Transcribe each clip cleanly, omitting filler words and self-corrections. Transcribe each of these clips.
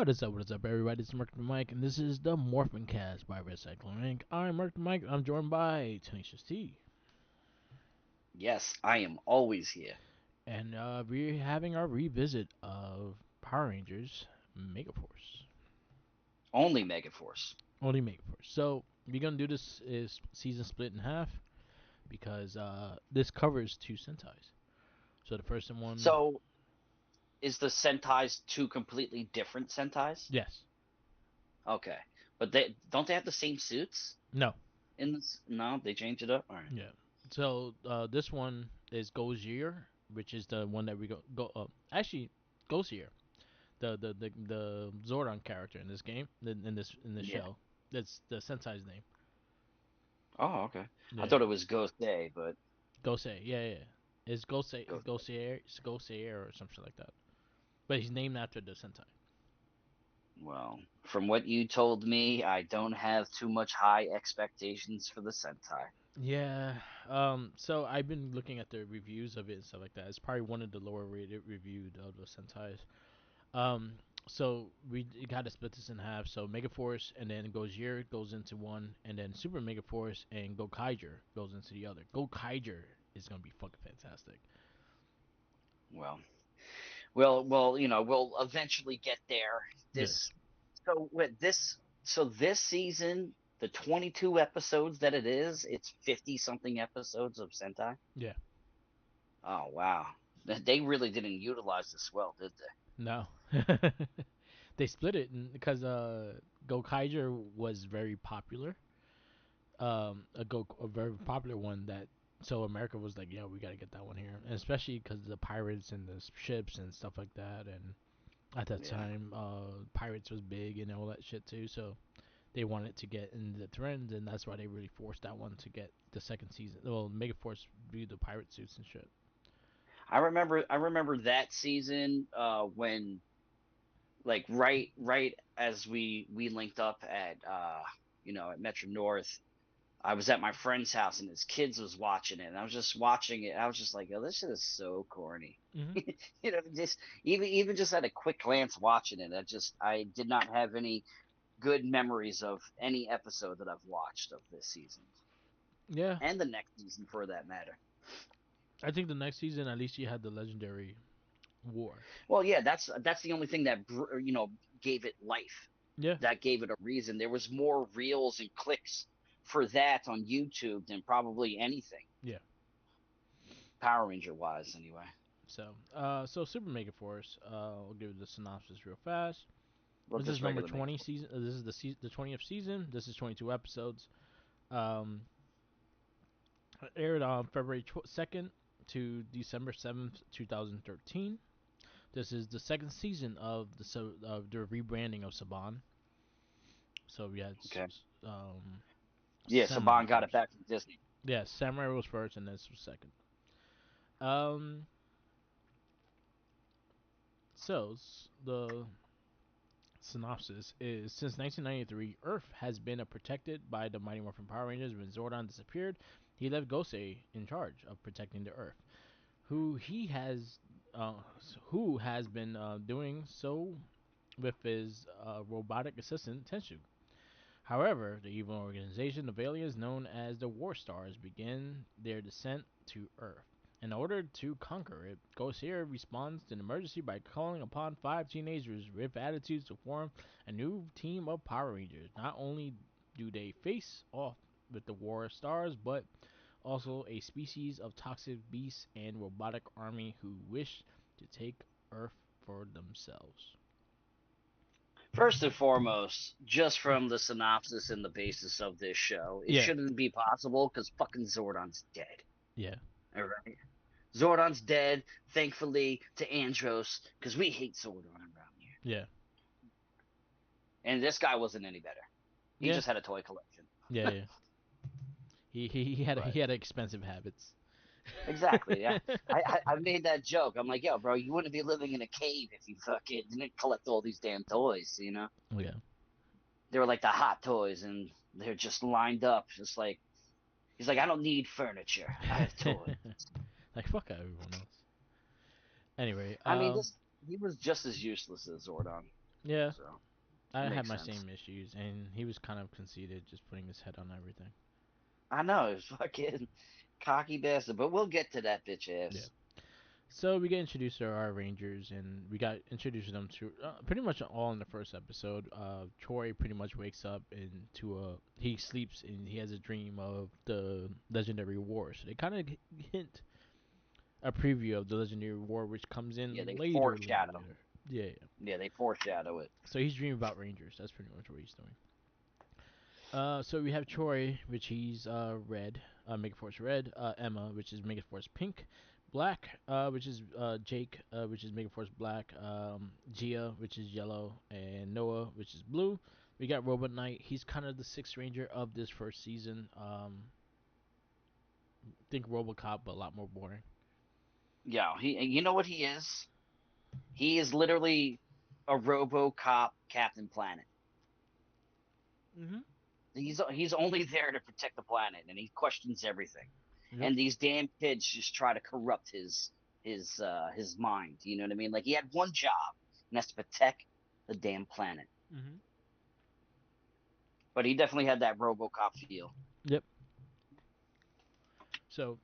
What is up, everybody? It's Mark the Mike, and this is the MorphinCast by Recycling Inc. I'm Mark the Mike. I'm joined by Tenacious T, Yes, I am always here. and we're having our revisit of Power Rangers Megaforce. Only Megaforce. Only Megaforce. So we're gonna do this is season split in half because this covers two Sentais. So the first one, So, is the Sentais two completely different Sentais? yes, Okay, but they have the same suits no, in this? No, they changed it up. All right. yeah. So this one is Gozier, which is the one that we go. Actually, Gozier, the Zordon character in this game, in this Yeah. show. That's the Sensei's name. Oh, okay. I Yeah, thought it was Ghost Day, but Gosei. Yeah, yeah. It's Ghost Day. Gosier or something like that. But he's named after the Sentai. Well, from what you told me, I don't have too much high expectations for the Sentai. Yeah. So I've been looking at the reviews of it and stuff like that. It's probably one of the lower rated reviewed of the Sentais. Um. So we got to split this in half. So Megaforce and then Gojir goes into one, and then Super Megaforce and Gokaiger goes into the other. Gokaiger is gonna be fucking fantastic. Well, we'll eventually get there. Yes. This so with this so this season, the 22 episodes that it is, it's 50 something episodes of Sentai. Yeah. Oh wow. They really didn't utilize this well, did they? No. They split it because Gokaiger was very popular. A very popular one that so America was like, yeah, we gotta get that one here, and especially because the pirates and the ships and stuff like that, and at that Yeah. time, pirates was big and all that shit too. So they wanted to get in the trend, and that's why they really forced that one to get the second season. Well, Megaforce be the pirate suits and shit. I remember that season when like right as we linked up at at Metro North. I was at my friend's house and his kids was watching it, and I was just watching it. I was just like, "Oh, this shit is so corny." Hmm. Just even just at a quick glance watching it, I did not have any good memories of any episode that I've watched of this season Yeah, and the next season for that matter. I think the next season at least you had the legendary war. Well, yeah, that's the only thing that gave it life, Yeah, that gave it a reason. There was more reels and clicks for that on YouTube than probably anything yeah. Power Ranger wise, anyway. So Super Mega Force. I'll give the synopsis real fast. Well, This is just number regular Mega 20 Force. season. This is the 20th season. This is 22 episodes. Um, Aired on February 2nd to December 7th, 2013. This is the second season of the rebranding of Saban. So we had Okay. Yeah, Samurai Saban got it first. back from Disney. Yeah, Samurai was first, and this was second. Um, the synopsis is since 1993, Earth has been protected by the Mighty Morphin Power Rangers. When Zordon disappeared, he left Gosei in charge of protecting the Earth, who he has, uh, who has been doing so with his robotic assistant Tenshu. However, the evil organization of aliens known as the War Stars begin their descent to Earth. In order to conquer it, Gosir responds to an emergency by calling upon five teenagers with attitudes to form a new team of Power Rangers. Not only do they face off with the War Stars, but also a species of toxic beasts and robotic army who wish to take Earth for themselves. First and foremost, just from the synopsis and the basis of this show, it Yeah, shouldn't be possible because fucking Zordon's dead. yeah, All right, Zordon's dead. Thankfully to Andros, because we hate Zordon around here. yeah, And this guy wasn't any better. He yeah, just had a toy collection. yeah, yeah. But He had expensive habits. exactly, yeah. I made that joke. I'm like, yo, bro, you wouldn't be living in a cave if you fucking didn't collect all these damn toys. Oh yeah, They were like the hot toys, and they're just lined up, just like he's like, I don't need furniture. I have toys. like fuck everyone else. Anyway, I mean, this he was just as useless as Zordon. Yeah, So I had makes my sense. same issues, and he was kind of conceited, just putting his head on everything. I know it's fucking cocky bastard, but we'll get to that bitch Yeah. ass. So we get introduced to our Rangers, and we got introduced to them to pretty much all in the first episode. Troy pretty much wakes up into a he sleeps and he has a dream of the Legendary War. So they kind of hint a preview of the Legendary War, which comes Yeah, in they later, later, foreshadow. later. Yeah, yeah. Yeah, they foreshadow it. So he's dreaming about Rangers. That's pretty much what he's doing. So we have Troy, which he's red, Megaforce red. Emma, which is Megaforce pink. Black, which is Jake, which is Megaforce black. Gia, which is yellow, and Noah, which is blue. We got Robot Knight. He's kind of the sixth ranger of this first season. Think RoboCop, but a lot more boring. Yeah, you know what he is? He is literally a RoboCop Captain Planet. Mm-hmm. He's only there to protect the planet, and he questions everything. Yep. And these damn kids just try to corrupt his mind. You know what I mean? Like he had one job, and that's to protect the damn planet. Mm-hmm. But he definitely had that RoboCop feel. Yep. So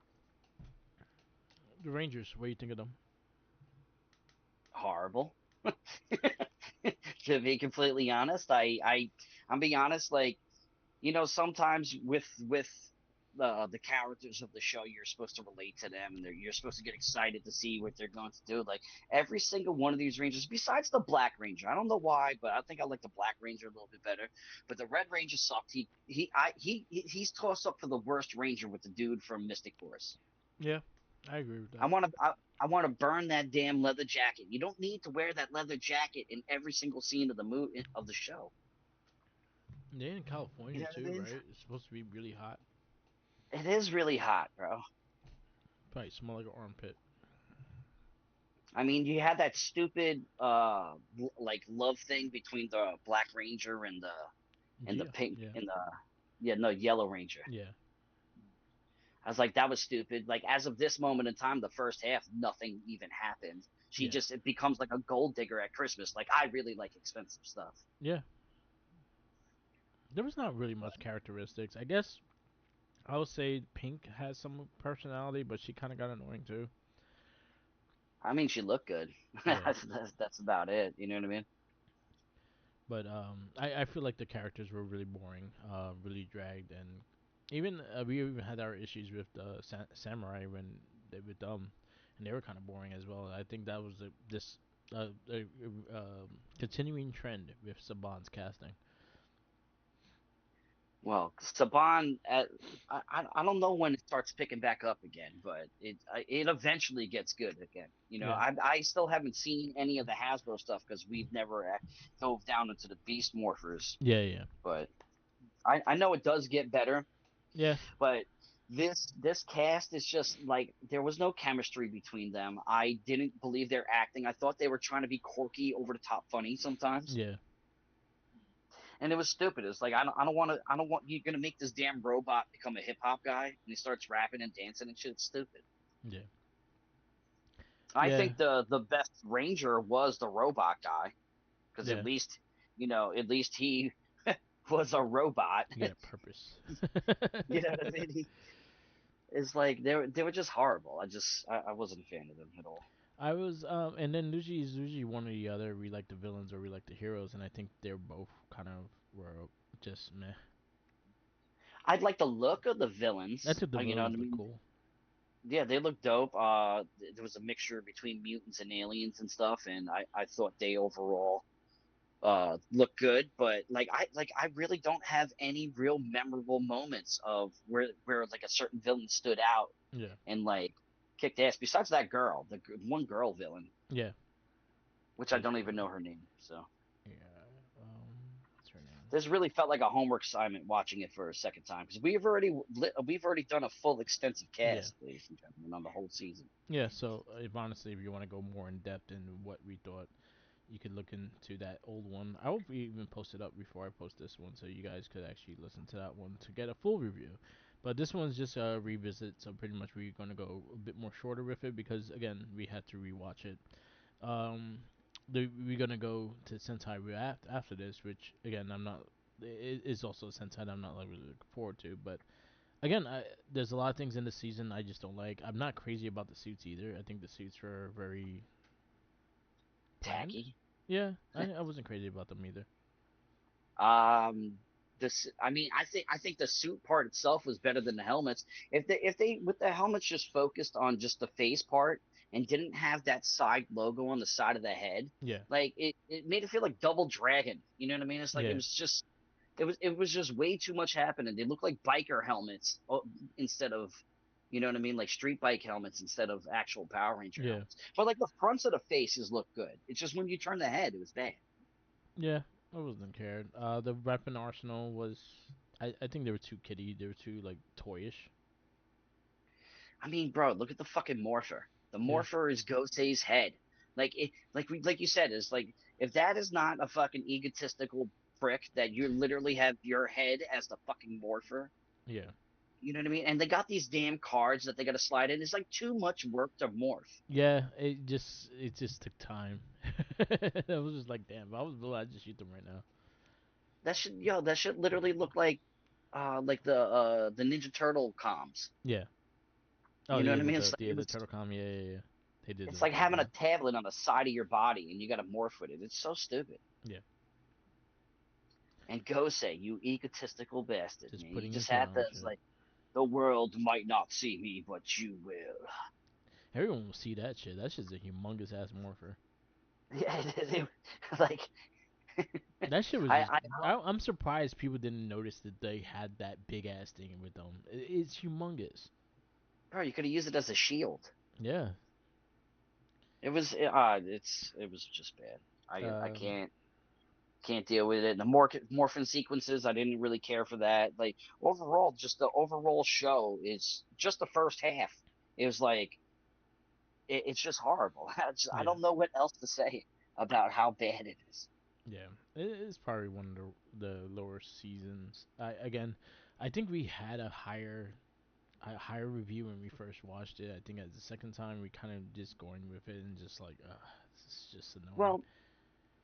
the Rangers, what do you think of them? Horrible. To be completely honest, I'm being honest. Like sometimes with the characters of the show, you're supposed to relate to them, and you're supposed to get excited to see what they're going to do. Like every single one of these Rangers, besides the Black Ranger, I don't know why, but I think I like the Black Ranger a little bit better. But the Red Ranger sucked. He's tossed up for the worst Ranger with the dude from Mystic Force. Yeah, I agree with I that. want to. I want to burn that damn leather jacket. You don't need to wear that leather jacket in every single scene of the of the show. They're in You California know what I too, mean? right? It's supposed to be really hot. It is really hot, bro. Probably smell like an armpit. I mean, you had that stupid like love thing between the Black Ranger and the Gia. pink Yeah. and the yeah, no, Yellow Ranger. Yeah. I was like, that was stupid. Like as of this moment in time, the first half, nothing even happened. She Yeah. just it becomes like a gold digger at Christmas. Like I really like expensive stuff. Yeah. There was not really much characteristics. I guess I would say Pink has some personality, but she kind of got annoying too. I mean, she looked good. Yeah. That's about it. You know what I mean? But I feel like the characters were really boring, really dragged, and even we even had our issues with the samurai when they with them, and they were kind of boring as well. I think that was this continuing trend with Saban's casting. Well, Saban, I don't know when it starts picking back up again, but it eventually gets good again. Yeah. I still haven't seen any of the Hasbro stuff because we've never dove down into the Beast Morphers, Yeah. Yeah. but I know it does get better. Yeah. But this cast is just like there was no chemistry between them. I didn't believe their acting. I thought they were trying to be quirky, over the top, funny sometimes, Yeah. and it was stupid. It's like I don't want you gonna make this damn robot become a hip hop guy and he starts rapping and dancing and shit. It's stupid. Yeah. I Yeah. think the best Ranger was the robot guy because Yeah. at least he was a robot. He had a purpose. You know what I mean? It's like they were just horrible. I wasn't a fan of them at all. I was, and then usually one or the other. We like the villains or we like the heroes, and I think they're both kind of were just meh. I'd like the look of the I villains. think the You know what I villains look mean? cool. Yeah, they look dope. There was a mixture between mutants and aliens and stuff, and I thought they overall look good. But I really don't have any real memorable moments of where like a certain villain stood out Yeah, and like kicked ass. Besides that girl, one girl villain, yeah, which I that is don't even correct. know her name. So Yeah, what's her name? this really felt like a homework assignment watching it for a second time because we've already done a full extensive Yeah, cast, ladies and gentlemen, on the whole season. yeah. So if honestly, if you want to go more in depth in what we thought, you could look into that old one. I hope we even post it up before I post this one, so you guys could actually listen to that one to get a full review. But this one's just a revisit, so pretty much we're gonna go a bit more shorter with it because again we had to rewatch it. Um, we're gonna go to Sentai after this, which again I'm not. It is also a Sentai that I'm not like really looking forward to, but again, there's a lot of things in the season I just don't like. I'm not crazy about the suits either. I think the suits are very bland. Tacky. Yeah, I wasn't crazy about them either. Um, this, I mean, I think the suit part itself was better than the helmets. If they with the helmets just focused on just the face part and didn't have that side logo on the side of the head, Yeah, like it made it feel like Double Dragon. You know what I mean? It's like yeah, it was just way too much happening. They look like biker helmets instead of, you know what I mean, like street bike helmets instead of actual Power Ranger yeah, helmets. But like the fronts of the faces look good. It's just when you turn the head, it was bad. yeah. I wasn't cared. The weapon arsenal was. I think they were too kiddie. They were too like toyish. I mean, bro, look at the fucking morpher. The Yeah, morpher is Gosei's head. Like you said, is like if that is not a fucking egotistical prick that you literally have your head as the fucking morpher. yeah. You know what I mean? And they got these damn cards that they got to slide in. It's like too much work to morph. Yeah, it just took time. I was just like, damn, if I was Bill, I'd just shoot them right now. That should literally look like the Ninja Turtle comms. Yeah. Oh You know yeah, what I with mean? the It's like, the turtle com. Yeah, yeah, yeah. They did it's look like pretty having a bad. tablet on the side of your body and you got to morph with it. It's so stupid. Yeah, And Gosei, you egotistical bastard, just man. You putting his just head had on this shit. like the world might not see me, but you will. Everyone will see that shit. That shit's a humongous ass morpher. Yeah, like That shit was I, just. I I'm surprised people didn't notice that they had that big ass thing with them. It's humongous. bro, you could have used it as a shield. Yeah. It was just bad. I Um. can't deal with it. The morphin sequences, I didn't really care for that. Like overall, just the overall show is just the first half. It was like it's just horrible. I Yeah. don't know what else to say about how bad it is. Yeah. It's probably one of the lower seasons. I think we had a higher review when we first watched it. I think at the second time we kind of just going with it and just like, this is just annoying. Well,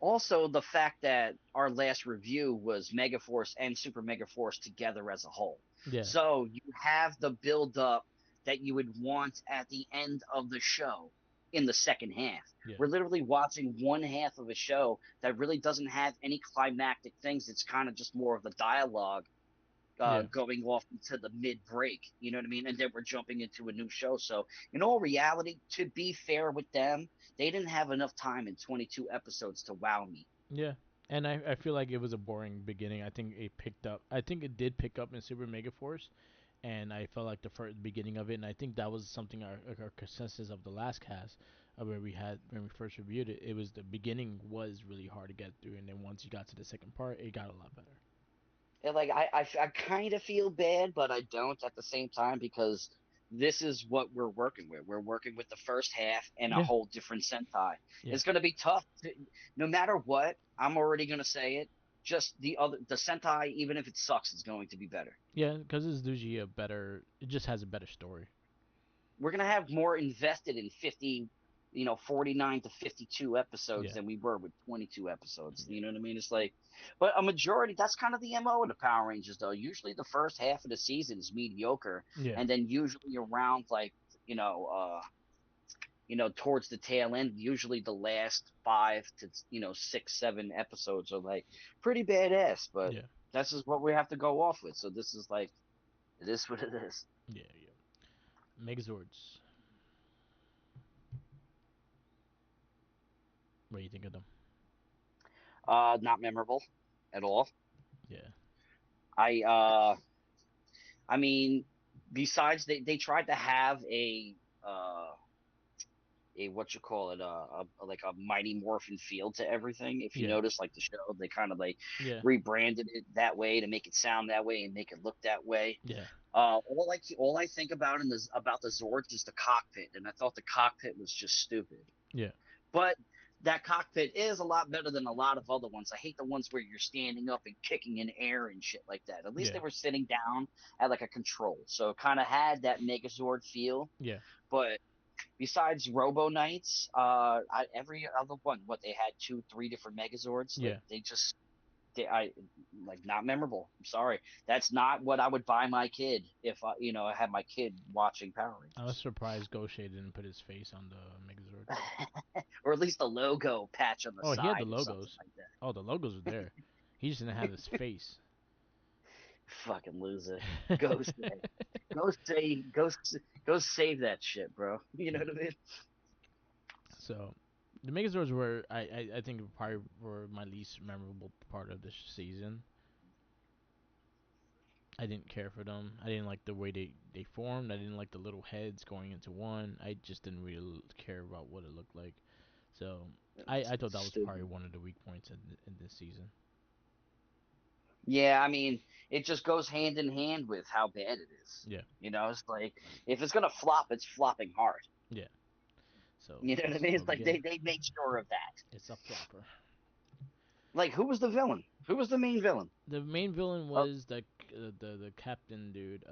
also the fact that our last review was Megaforce and Super Megaforce together as a whole. Yeah. So you have the build up that you would want at the end of the show in the second half. Yeah. We're literally watching one half of a show that really doesn't have any climactic things. It's kind of just more of the dialogue Yeah. going off into the mid break. You know what I mean? And then we're jumping into a new show. So, in all reality, to be fair with them, they didn't have enough time in 22 episodes to wow me. Yeah. And I feel like it was a boring beginning. I think it picked up. I think it did pick up in Super Mega Force, and I felt like the first beginning of it, and I think that was something our consensus of the last cast, where we had when we first reviewed it. It was the beginning was really hard to get through, and then once you got to the second part, it got a lot better. And like I kind of feel bad, but I don't at the same time because this is what we're working with. We're working with the first half and a Yeah. whole different Sentai. Yeah. It's going to be tough. No matter what, I'm already going to say it. Just the Sentai, even if it sucks, is going to be better. Yeah, because it's usually a better. It just has a better story. We're going to have more invested in 49 to 52 episodes Yeah. than we were with 22 episodes. Yeah. You know what I mean? It's like, but a majority, that's kind of the MO of the Power Rangers, though. Usually the first half of the season is mediocre. Yeah. And then usually around like, you know, uh, towards the tail end, usually the last 5 to 6, 7 episodes are like pretty badass, but Yeah. this is what we have to go off with. So this is like, it is what it is. Yeah. Yeah. Megazords. What do you think of them? Not memorable at all. Yeah. I, uh, I mean, besides they tried to have uh a what you call it like a Mighty Morphin feel to everything. If you Yeah. notice, like the show, they kind of like Yeah. rebranded it that way to make it sound that way and make it look that way. Yeah. All I think about in this about the Zords is the cockpit, and I thought the cockpit was just stupid. Yeah. But that cockpit is a lot better than a lot of other ones. I hate the ones where you're standing up and kicking in air and shit like that. At least Yeah. they were sitting down at like a control, so it kind of had that Megazord feel. Yeah. But besides Robo Knights, every other one, what they had two, three different Megazords. Like Yeah, they just, I like not memorable. I'm sorry, that's not what I would buy my kid if I had my kid watching Power I was Rangers, surprised Gaucher didn't put his face on the Megazord. or at least a logo patch on the Oh, he had the side or something logos. like that. Oh, the logos were there. He just didn't have his face. Fucking loser. Go say, go say, go save that shit, bro. You know what I mean? So, the Megazords were, I think, probably were my least memorable part of this season. I didn't care for them. I didn't like the way they formed. I didn't like the little heads going into one. I just didn't really care about what it looked like. So, I thought that was probably Stupid. one of the weak points in this season. Yeah, I mean, it just goes hand in hand with how bad it is. Yeah, It's like if it's gonna flop, it's flopping hard. yeah. So You know what I that's mean? what It's we like get. they made sure of that. It's a flopper. Like, who was the villain? Who was the main villain? The main villain Oh, was the captain dude.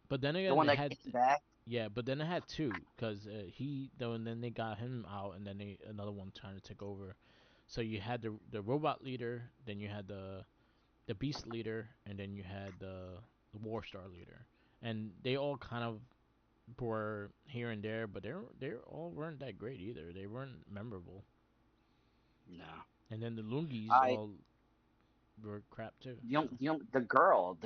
But then the again, one they that had came back. yeah, but then they had two because he though, and then they got him out, and then they another one trying to take over. So you had the robot leader, then you had the beast leader, and then you had the war star leader, and they all kind of were here and there, but they all weren't that great either. They weren't memorable. No, And then the Lungis I all were crap too. So the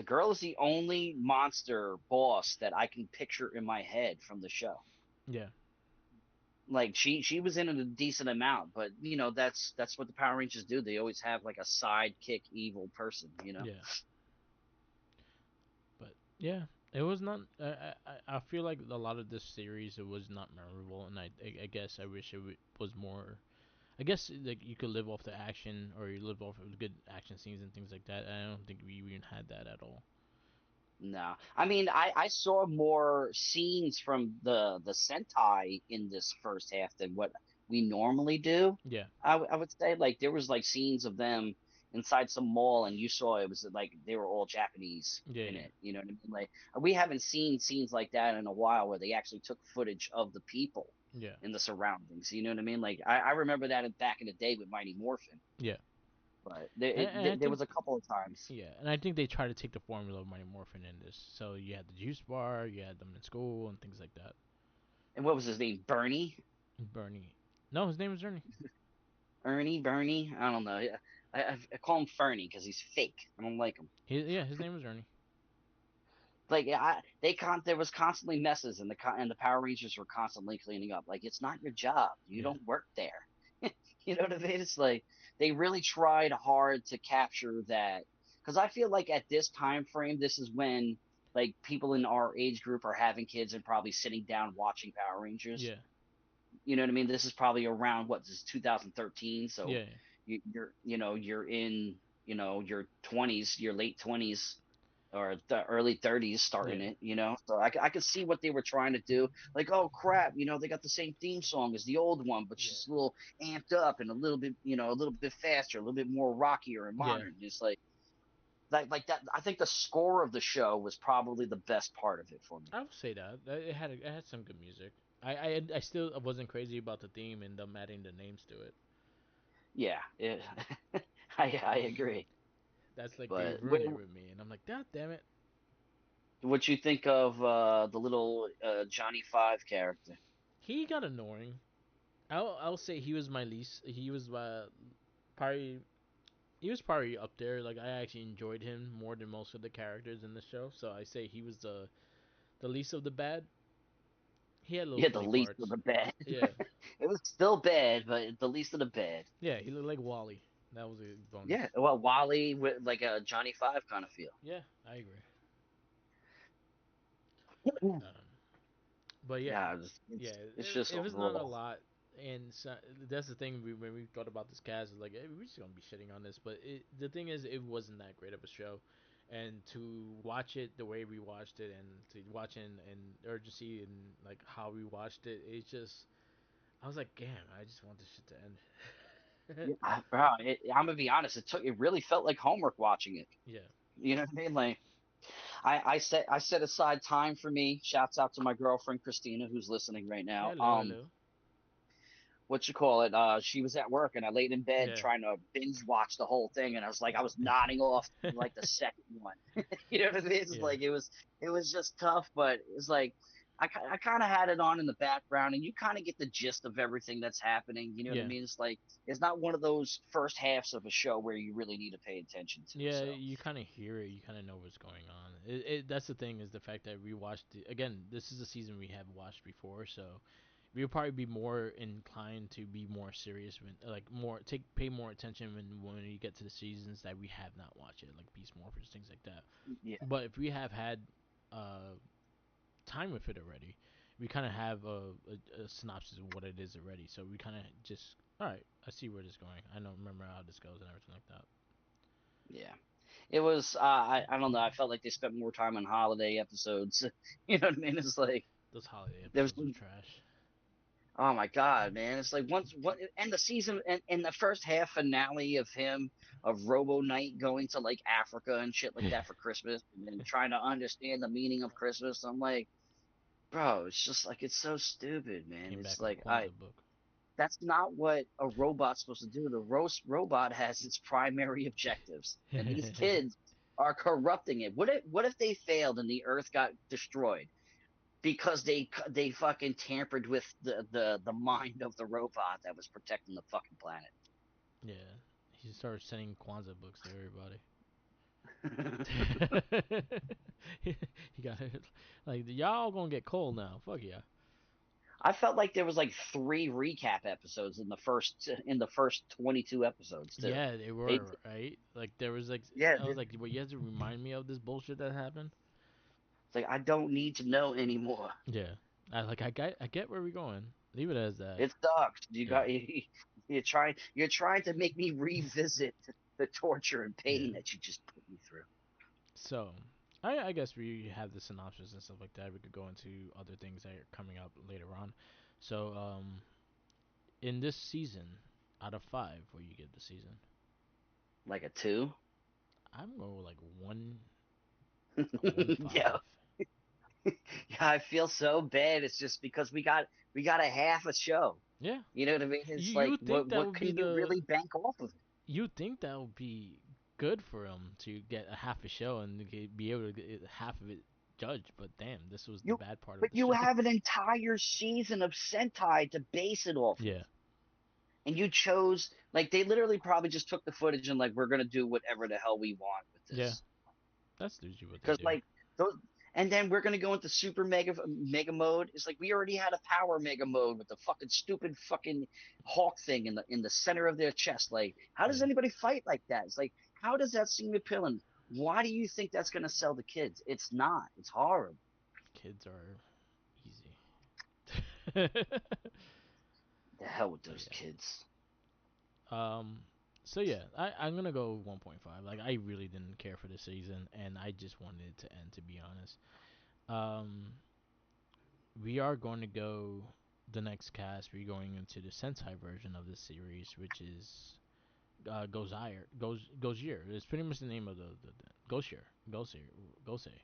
girl is the only monster boss that I can picture in my head from the show. yeah, Like she was in it a decent amount, but that's what the Power Rangers do. They always have like a sidekick evil person. yeah. But yeah, it was not. I feel like a lot of this series it was not memorable, and I guess I wish was more. I guess like you could live off the action, or you live off of the good action scenes and things like that. I don't think we even had that at all. No, I mean I saw more scenes from the Sentai in this first half than what we normally do. Yeah, I would say like there was like scenes of them inside some mall, and you saw it was like they were all Japanese yeah, in yeah, it. You know what I mean? Like we haven't seen scenes like that in a while where they actually took footage of the people yeah, in the surroundings. You know what I mean? Like I remember that back in the day with Mighty Morphin, yeah. but And I there think was a couple of times. yeah, and I think they try to take the formula of Mighty Morphin in this. So you had the juice bar, you had them in school and things like that. And what was his name? Bernie? Bernie, no, his name was Ernie. Bernie. I don't know. Yeah, I call him Fernie because he's fake. I don't like him. Yeah, his name was Ernie. Like there was constantly messes, and the Power Rangers were constantly cleaning up. Like it's not your job. You Yeah, don't work there. You know what I mean? It's like they really tried hard to capture that because I feel like at this time frame, this is when like people in our age group are having kids and probably sitting down watching Power Rangers. yeah, You know what I mean? This is probably around what this is 2013, so yeah, you're in your 20s, your late 20s or the early 30s starting yeah, it. So I could see what they were trying to do. Like, oh crap, they got the same theme song as the old one, but yeah, just a little amped up and a little bit, a little bit faster, a little bit more rockier and yeah. modern. Just like that. I think the score of the show was probably the best part of it for me. I would say that it had some good music. I still wasn't crazy about the theme and them adding the names to it. Yeah, I agree. That's like they But ruined it with me, and I'm like, God damn it. what you think of the little Johnny Five character? He got annoying. I'll say he was my least. He was probably he was probably up there. Like I actually enjoyed him more than most of the characters in the show. So I say he was the least of the bad. He had little Yeah, the funny least of parts. the bad. Yeah, It was still bad, but the least of the bad. yeah. He looked like Wally. That was a bonus. Yeah, well, Wally with like a Johnny Five kind of feel. Yeah, I agree. Um, but yeah, Yeah, yeah. it's just It was not a overall. lot, and so, that's the thing. When we thought about this cast, is like we're just gonna be shitting on this, but the thing is, it wasn't that great of a show, and to watch it the way we watched it, and to watch it in urgency and like how we watched it, it's just I was like, damn, I just want this shit to end. Yeah, bro, I'm gonna be honest. It really felt like homework watching it. Yeah, You know what I mean? Like, I set aside time for me. Shouts out to my girlfriend Christina who's listening right now. Hello, hello. What you call it? She was at work and I laid in bed Yeah. trying to binge watch the whole thing, and I was nodding off like the second one. You know what I mean? It's Yeah. like it was just tough, but it's like I kind of had it on in the background, and you kind of get the gist of everything that's happening. You know what I Yeah. mean? It's like it's not one of those first halves of a show where you really need to pay attention to. Yeah, So you kind of hear it. You kind of know what's going on. That's the thing is the fact that we watched it. Again, this is a season we have watched before, so we'll probably be more inclined to be more serious when, like, more pay more attention when we get to the seasons that we have not watched it, like Beast Morphers, things like that. yeah, But if we have had uh time with it already, we kind of have a synopsis of what it is already. So we kind of just, all right, I see where this is going. I know, remember how this goes and everything like that. yeah. It was I don't know. I felt like they spent more time on holiday episodes. You know what I mean? It's like Those holiday there was episodes were trash. oh my God, man! It's like once what and the season and the first half finale of him of Robo Knight going to like Africa and shit like that for Christmas and then trying to understand the meaning of Christmas. I'm like, bro, it's just like it's so stupid, man. Came It's back with a like I Kwanzaa book. that's not what a robot's supposed to do. The roast robot has its primary objectives, and these kids are corrupting it. What if they failed and the Earth got destroyed? Because they fucking tampered with the mind of the robot that was protecting the fucking planet. Yeah, he started sending Kwanzaa books to everybody. He got it. Like, y'all gonna get cold now. Fuck yeah. I felt like there was like three recap episodes in the first 22 episodes too. Yeah, they They were right. Like there was like yeah, I was like, "What, you have to remind me of this bullshit that happened?" it's like I don't need to know anymore. Yeah, I get where we're going. Leave it as that. It sucks. Yeah, You're trying to make me revisit the torture and yeah. pain that you just put me through. So, I guess we have the synopsis and stuff like that. We could go into other things that are coming up later on. So, in this season, out of five, what you give the season? Like a two. I'm going with like a 1.5. Yeah. Yeah, I feel so bad. It's just because we got a half a show. Yeah, You know what I mean? It's you like think that what would be can you the really bank off of it? you think that would be good for him to get a half a show and be able to get half of it judged, but damn, this was the You bad part of but the you show. have an entire season of Sentai to base it off of. Yeah, And you chose like they literally probably just took the footage and like we're gonna do whatever the hell we want with yeah, this. that's usually what they Because do. like those and then we're gonna go into super mega mode. It's like we already had a power mega mode with the fucking stupid fucking hawk thing in the center of their chest. Like, how does Yeah, anybody fight like that? It's like, how does that seem appealing? Why do you think that's gonna sell the kids? It's not. It's horrible. kids are easy. The hell with But those yeah. kids. So yeah, I'm gonna go 1.5. Like I really didn't care for the season, and I just wanted it to end. To be honest, um, we are going to go the next cast. We're going into the Sentai version of the series, which is Gozier. It's pretty much the name of the Goshier. Gosei. Gosei.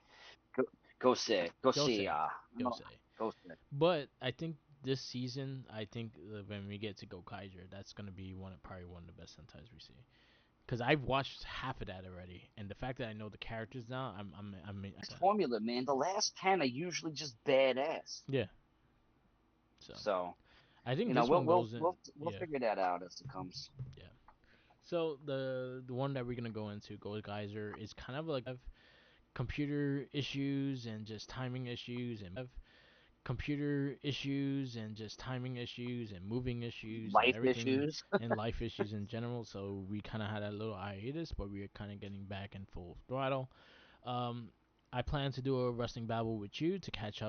Go, go see. Gosei. No, Gosei. go see. But I think this season, I think when we get to Go Kaiser, that's gonna be probably one of the best Sentais we see. Cause I've watched half of that already, and the fact that I know the characters now, I'm This that. formula, man. The last 10 are usually just badass. Yeah. So So I think you know this we'll one we'll goes in. we'll we'll Yeah. figure that out as it comes. Yeah. So the one that we're gonna go into, Go Geyser, is kind of like computer issues and just timing issues and computer issues and just timing issues and moving issues and Life everything issues. and life issues in general. So we kind of had a little hiatus, but we are kind of getting back in full throttle. Um, I plan to do a wrestling battle with you to catch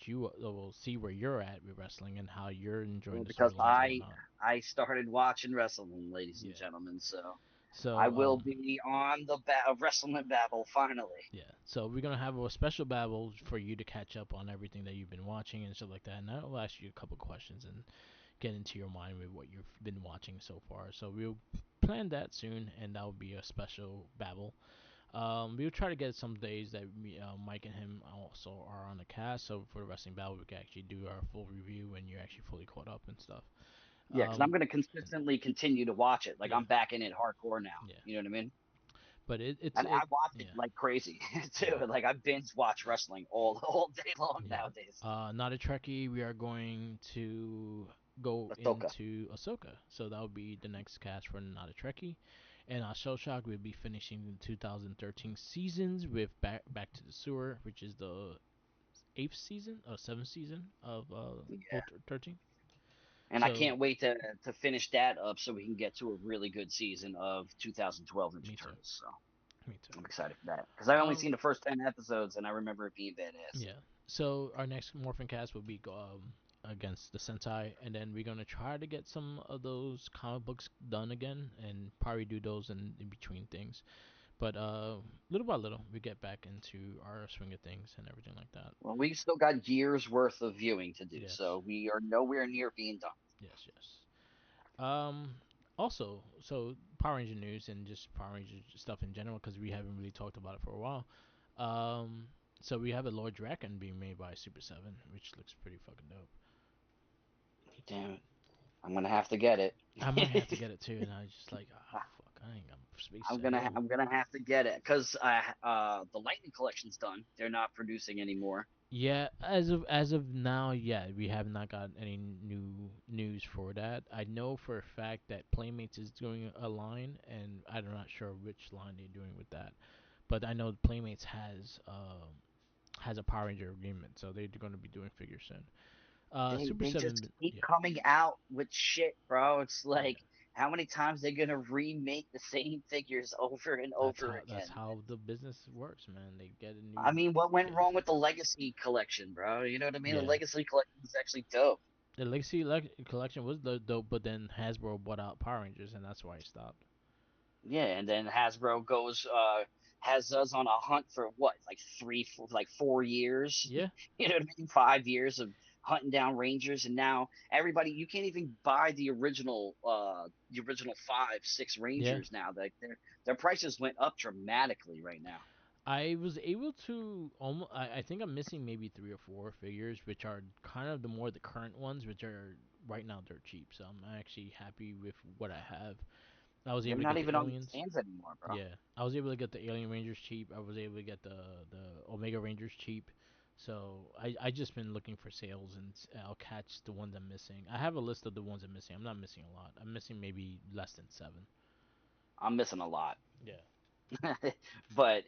you. We'll see where you're at with wrestling and how you're enjoying Well, the because storylines and I whatnot. I started watching wrestling, ladies and Yeah. gentlemen. So I So will be on the wrestling babble finally. yeah. So we're gonna have a special babble for you to catch up on everything that you've been watching and stuff like that. And I'll ask you a couple questions and get into your mind with what you've been watching so far. So we'll plan that soon, and that will be a special babble. We'll try to get some days that Mike and him also are on the cast, so for the wrestling battle we can actually do our full review and you're actually fully caught up and stuff. Yeah, because I'm Um, going to consistently continue to watch it. Like yeah, I'm back in it hardcore now. yeah, You know what I mean? but it's And I it watch it yeah like crazy too. yeah Like I binge watch wrestling all day long yeah. nowadays. Not a Trekkie. We are going to go Ahsoka. into Ahsoka, so that will be the next cast for Not a Trekkie. And Shell Shock will be finishing the 2013 seasons with Back to the Sewer, which is the eighth season or seventh season of Yeah. 13. And I So can't wait to finish that up so we can get to a really good season of 2012 Ninja me too, Turtles. So me too. I'm excited for that because I only Um, seen the first 10 episodes and I remember it being badass. yeah. So our next Morphin cast will be against the Sentai, and then we're gonna try to get some of those comic books done again, and probably do those in between things. But little by little, we get back into our swing of things and everything like that. Well, we still got years worth of viewing to do, Yes, so we are nowhere near being done. yes, yes. Um, also, so Power Ranger news and just Power Ranger stuff in general, because we haven't really talked about it for a while. Um, so we have a Lord Draken being made by Super Seven, which looks pretty fucking dope. Damn it. I'm gonna have to get it. I might have to get it too, and I was just like, ah, fuck, I ain't got space I'm to gonna hell. I'm gonna have to get it because the Lightning collection's done. They're not producing anymore. Yeah, as of now, yeah, we have not got any new news for that. I know for a fact that Playmates is doing a line, and I'm not sure which line they're doing with that. But I know Playmates has a Power Ranger agreement, so they're going to be doing figures soon. They Super they just Seven, keep yeah, coming out with shit, bro. It's yeah. like how many times they're gonna remake the same figures over and over That's again. how the business works, man. They get a new, I mean, what went yeah, wrong with the Legacy collection, bro? You know what I mean? The yeah. Legacy collection was actually dope. The Legacy collection was dope, but then Hasbro bought out Power Rangers, and that's why it stopped. Yeah, and then Hasbro goes has us on a hunt for what, like 4 years? Yeah, You know what I mean? 5 years of hunting down Rangers, and now everybody you can't even buy the original 5, 6 yeah. Rangers now. Like their prices went up dramatically right now. I was able to almost. I think I'm missing maybe three or four figures, which are kind of the current ones, which are right now they're cheap. So I'm actually happy with what I have. I was They're able to not get the even on the aliens. stands anymore, bro. Yeah, I was able to get the Alien Rangers cheap. I was able to get the Omega Rangers cheap. So I just been looking for sales and I'll catch the ones I'm missing. I have a list of the ones I'm missing. I'm not missing a lot. I'm missing maybe less than seven. I'm missing a lot. Yeah. But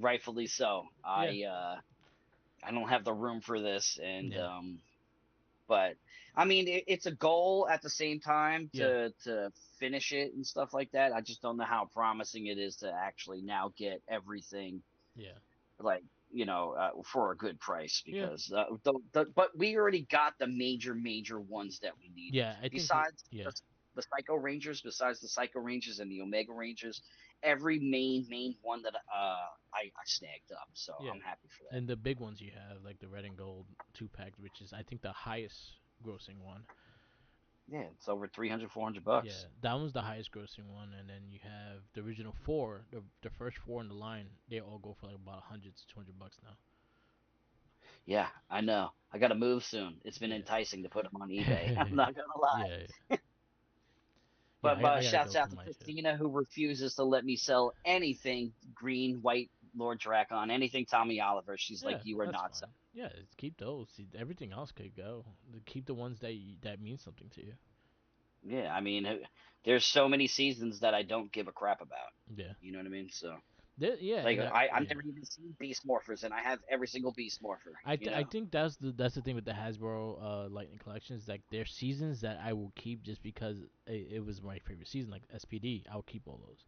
rightfully so. Yeah. I don't have the room for this, and Yeah. but I mean, it's a goal at the same time Yeah. to finish it and stuff like that. I just don't know how promising it is to actually now get everything Yeah. like for a good price Yeah. because but we already got the major ones that we needed Yeah. I think besides yeah. the Psycho Rangers, besides the Psycho Rangers and the Omega Rangers. Every main one that I snagged up, so Yeah. I'm happy for that. And the big ones you have, like the red and gold 2 pack, which is I think the highest grossing one. Yeah, it's over 300, Yeah, $400. that one's the highest grossing one, and then you have the original four, the first four in the line. They all go for like about 100 to 200 bucks now. Yeah, I know. I got to move soon. It's been Yeah, enticing to put them on eBay. I'm not gonna lie. yeah, yeah. But I gotta shouts go for out to my shit. Christina who refuses to let me sell anything green, white, Lord Dracon, anything Tommy Oliver. She's like, Yeah, you are that's not fine. selling. Yeah, keep those. See, everything else could go. Keep the ones that mean something to you. Yeah, I mean, there's so many seasons that I don't give a crap about. Yeah, You know what I mean? So yeah, like and I've yeah. never even seen Beast Morphers, and I have every single Beast Morpher. I think that's the thing with the Hasbro Lightning collections. Like there's seasons that I will keep just because it was my favorite season, like SPD. I'll keep all those.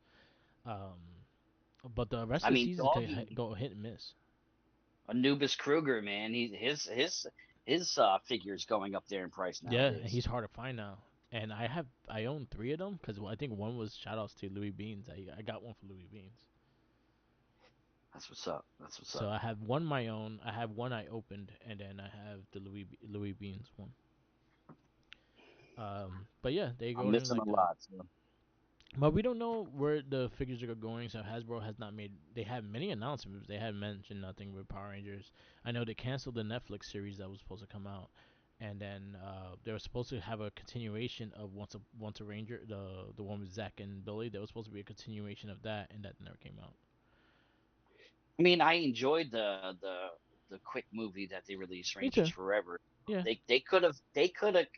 But the rest I of the mean, seasons could Doggy, go hit and miss. Anubis Kruger, man, his figures going up there in price Yeah, and nowadays. he's hard to find now. And I own three of them because I think one was shout outs to Louis Beans. I got one for Louis Beans. That's what's up. That's what's So up. I have one my own. I have one I opened, and then I have the Louis Beans one. But yeah, they I'm go in missing a like that. lot. So. But we don't know where the figures are going. So Hasbro has not made. They have many announcements. They have mentioned nothing with Power Rangers. I know they canceled the Netflix series that was supposed to come out, and then they were supposed to have a continuation of Once a Ranger, the one with Zach and Billy. There was supposed to be a continuation of that, and that never came out. I mean, I enjoyed the quick movie that they released, Me Rangers too. Forever. Yeah. They could have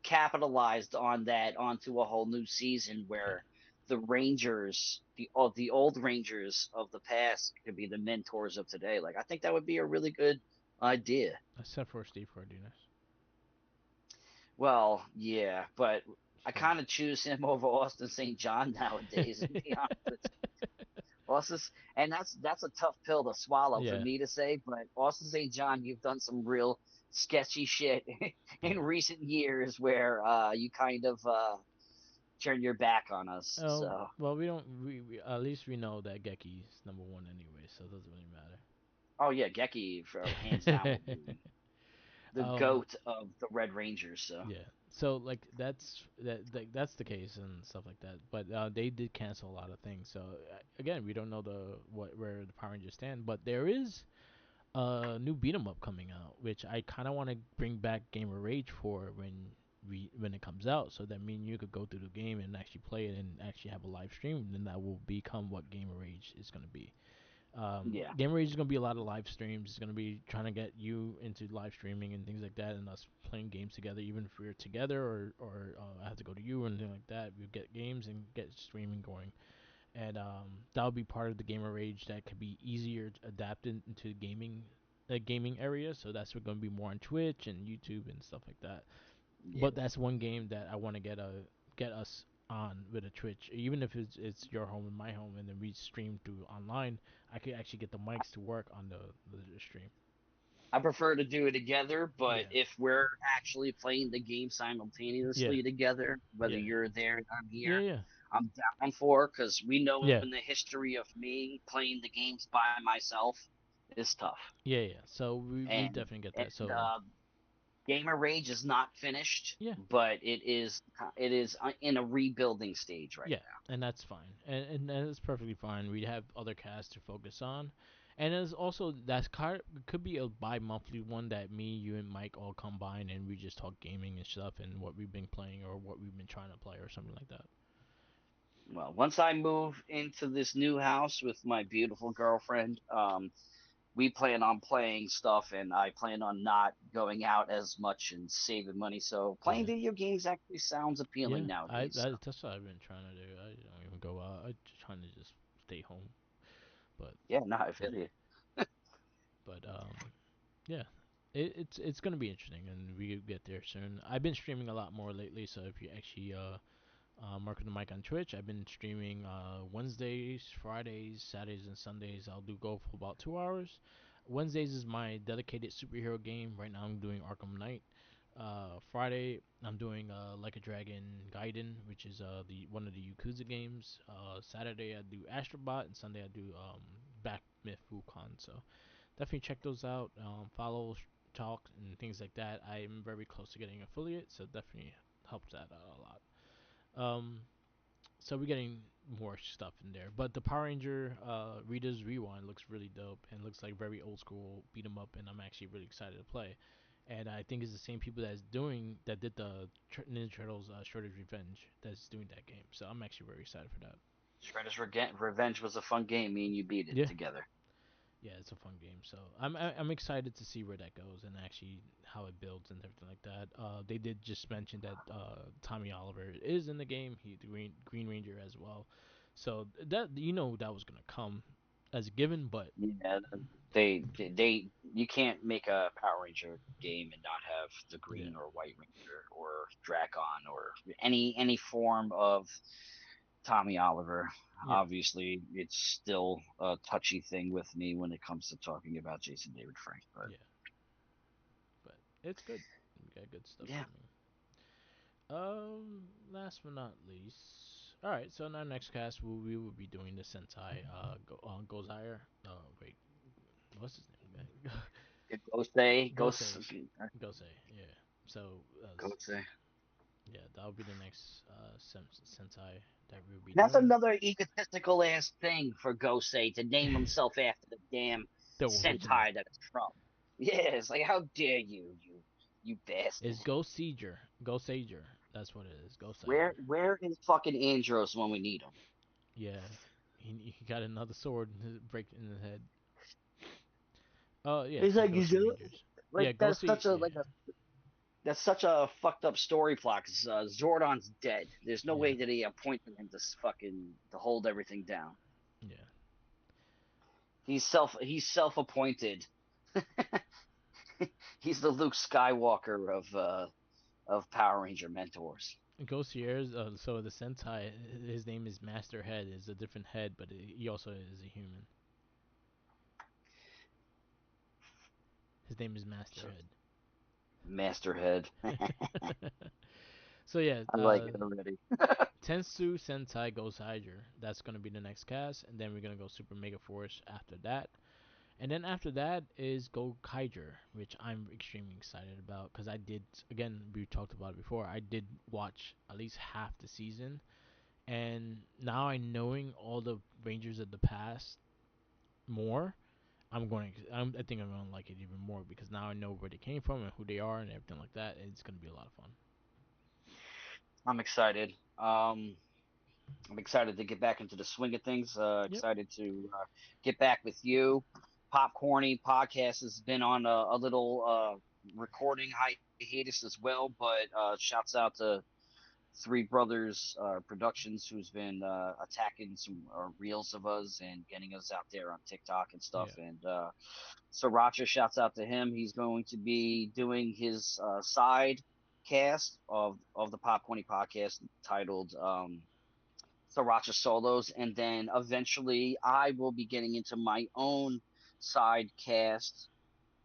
capitalized on that onto a whole new season Yeah. where the Rangers, the old Rangers of the past, could be the mentors of today. Like I think that would be a really good idea. Except for Steve Cardenas. Well, yeah, but I So. kind of choose him over Austin St. John nowadays, to be honest with you. Austin, and that's a tough pill to swallow for Yeah. me to say, but Austin St. John, you've done some real sketchy shit in Yeah. recent years where you kind of turn your back on us. Oh So, well, we don't. We at least we know that Geki's number one anyway, so it doesn't really oh yeah, Geki, for hands down, will matter. be the um. goat of the Red Rangers. So, Yeah. So like that's the case and stuff like that. But they did cancel a lot of things. So again, we don't know the what where the Power Rangers stand. But there is a new beat 'em up coming out, which I kind of want to bring back Gamer Rage for when it comes out, so that me and you could go through the game and actually play it and actually have a live stream. And then that will become what Gamer Rage is gonna be. yeah, Game Rage is gonna be a lot of live streams. It's gonna be trying to get you into live streaming and things like that, and us playing games together. Even if we're together or I have to go to you or anything like that, we get games and get streaming going. And that'll be part of the Gamer Rage that could be easier to adapt into gaming area. So that's going to be more on Twitch and YouTube and stuff like that. yeah. But that's one game that I want to get us on with a Twitch, even if it's your home and my home, and then we stream through online. I could actually get the mics to work on the stream. I prefer to do it together, but Yeah, if we're actually playing the game yeah, simultaneously together, whether yeah, you're there and I'm yeah, here, yeah, I'm down for because we know yeah, in the history of me playing the games by myself is tough. yeah, yeah. So we And definitely get that. and So Gamer Rage is not finished, yeah, but it is in a rebuilding stage right yeah, and that's fine, and that's perfectly fine. We have other casts to focus on, and there's also that card could be a bi-monthly one that me, you, and Mike all combine, and we just talk gaming and stuff and what we've been playing or what we've been trying to play or something like that. now. Well, once I move into this new house with my beautiful girlfriend, we plan on playing stuff and I plan on not going out as much and saving money. So playing Yeah, video games actually sounds yeah. appealing I nowadays. So that's what I've been trying to do. I don't even go out. I'm just trying to just stay home. But yeah, no, I feel yeah, you. but yeah. It's gonna be interesting, and we get there soon. I've been streaming a lot more lately, so if you actually Mark the Mic on Twitch. I've been streaming Wednesdays, Fridays, Saturdays, and Sundays. I'll do go for about 2 hours. Wednesdays is my dedicated superhero game. Right now I'm doing Arkham Knight. Friday I'm doing Like a Dragon Gaiden, which is the one of the Yakuza games. Saturday I do Astrobot, and Sunday I do Back Myth Wukong. So definitely check those out. Follow, talk, and things like that. I'm very close to getting affiliate, so definitely helps that out a lot. Um, so we're getting more stuff in there. But the Power Ranger Rita's Rewind looks really dope and looks like very old school beat 'em up, and I'm actually really excited to play. And I think it's the same people that did the Ninja Turtles Shredder's Revenge that's doing that game. So I'm actually very excited for that. Shredder's Revenge was a fun game. Me and you beat it Yeah, together. yeah, it's a fun game. So I'm excited to see where that goes and actually how it builds and everything like that. They did just mention that Tommy Oliver is in the game. He the Green Ranger as well. So that that was gonna come as a given, but Yeah, they you can't make a Power Ranger game and not have the yeah, Green or White Ranger or Dracon or any form of Tommy Oliver. yeah, Obviously, it's still a touchy thing with me when it comes to talking about Jason David Frank, but yeah. But it's good. We got good stuff yeah, coming. Last but not least. All right, so in our next cast, we will be doing the Sentai Gozire. Wait, what's his name again? Go say, Gosei. Gosei, yeah. So, go say. Yeah, that'll be the next Sentai that we'll be That's doing. another egotistical ass thing for Gosei to name himself after the damn The original Sentai that it's from. Yeah, it's like, how dare you, you bastard. is Go Seeger. Go Sager. That's what it is. Go Where Sager. where is fucking Andros when we need him? Yeah, he got another sword break in his head. Oh yeah, He's the like, you Ghost should Rangers. like Yeah, Go See. Yeah, that's such a fucked up story plot. 'Cause, Zordon's dead. There's no yeah, way that he appointed him to fucking to hold everything down. yeah. He's self appointed. He's the Luke Skywalker of Power Ranger mentors. Ghost Sierra's. So the Sentai, his name is Master Head. Is a different head, but he also is a human. His name is Master So, Head. Masterhead. So yeah, I like it already. Tensu Sentai Goseiger. That's gonna be the next cast, and then we're gonna go Super Mega Force after that. And then after that is Go Kaiger, which I'm extremely excited about because I did, again, we talked about it before. I did watch at least half the season, and now I knowing all the Rangers of the past more, I think I'm gonna like it even more because now I know where they came from and who they are and everything like that. It's gonna be a lot of fun. I'm excited. I'm excited to get back into the swing of things. Yep. Excited to get back with you. Popcorny podcast has been on a little recording hiatus as well, but shouts out to Three Brothers Productions, who's been attacking some reels of us and getting us out there on TikTok and stuff. Yeah. And Sriracha, shouts out to him. He's going to be doing his side cast of the Popcorny podcast titled Sriracha Solos, and then eventually I will be getting into my own side cast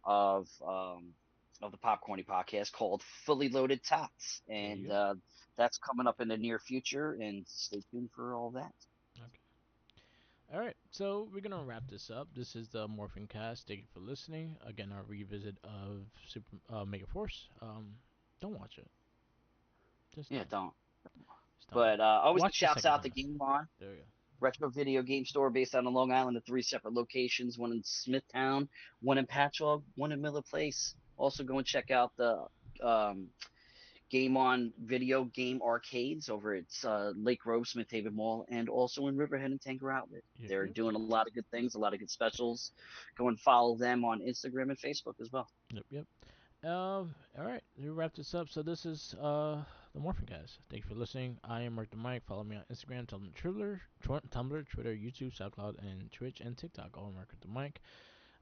of the Popcorny podcast called Fully Loaded Tots, There you and go. that's coming up in the near future. And stay tuned for all that. Okay. All right. So we're gonna wrap this up. This is the Morphin Cast. Thank you for listening. Again, our revisit of Super Mega Force. Don't watch it. Just Yeah, don't. don't. Just don't. But always Watch the shouts second out to half. Game On, There we go. retro video game store based out of Long Island at three separate locations: one in Smithtown, one in Patchogue, one in Miller Place. Also, go and check out the um, Game On video game arcades over at Lake Grove, Smith Haven Mall, and also in Riverhead and Tanger Outlet. Yep. They're Yep. doing a lot of good things, a lot of good specials. Go and follow them on Instagram and Facebook as well. Yep. Yep. All right. We wrap this up. So this is the Morphin Cast. Thank you for listening. I am Mark the Mike. Follow me on Instagram, Tumblr, Twitter, YouTube, SoundCloud, and Twitch and TikTok. All Mark the Mike.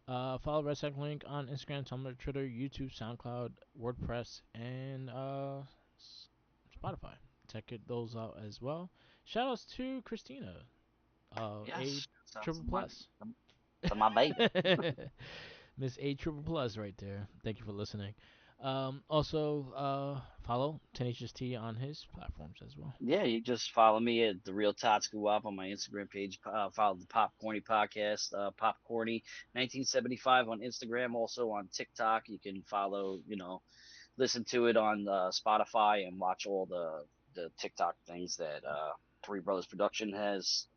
Follow Red Second Link on Instagram, Tumblr, Twitter, YouTube, SoundCloud, WordPress, and Spotify. Check those out as well. Shoutouts to Christina, a Yes, sounds triple plus. to my baby. Miss A Triple Plus right there. Thank you for listening. Also, follow Tenacious T on his platforms as well. Yeah, you just follow me at the Real Tatsuku Up on my Instagram page. Follow the Popcorny podcast, Popcorny 1975 on Instagram, also on TikTok. You can follow, listen to it on Spotify and watch all the TikTok things that Three Brothers Production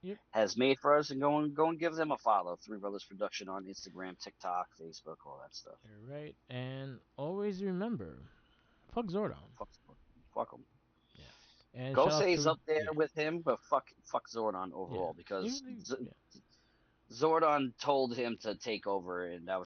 Yep. has made for us, and go and give them a follow. Three Brothers Production on Instagram, TikTok, Facebook, all that stuff. All right. And always remember, fuck Zordon. Fuck, fuck them. Yeah. And shout outs Gosei's to up there yeah. with him, but fuck Zordon Yeah. overall because Yeah. Zordon told him to take over, and that was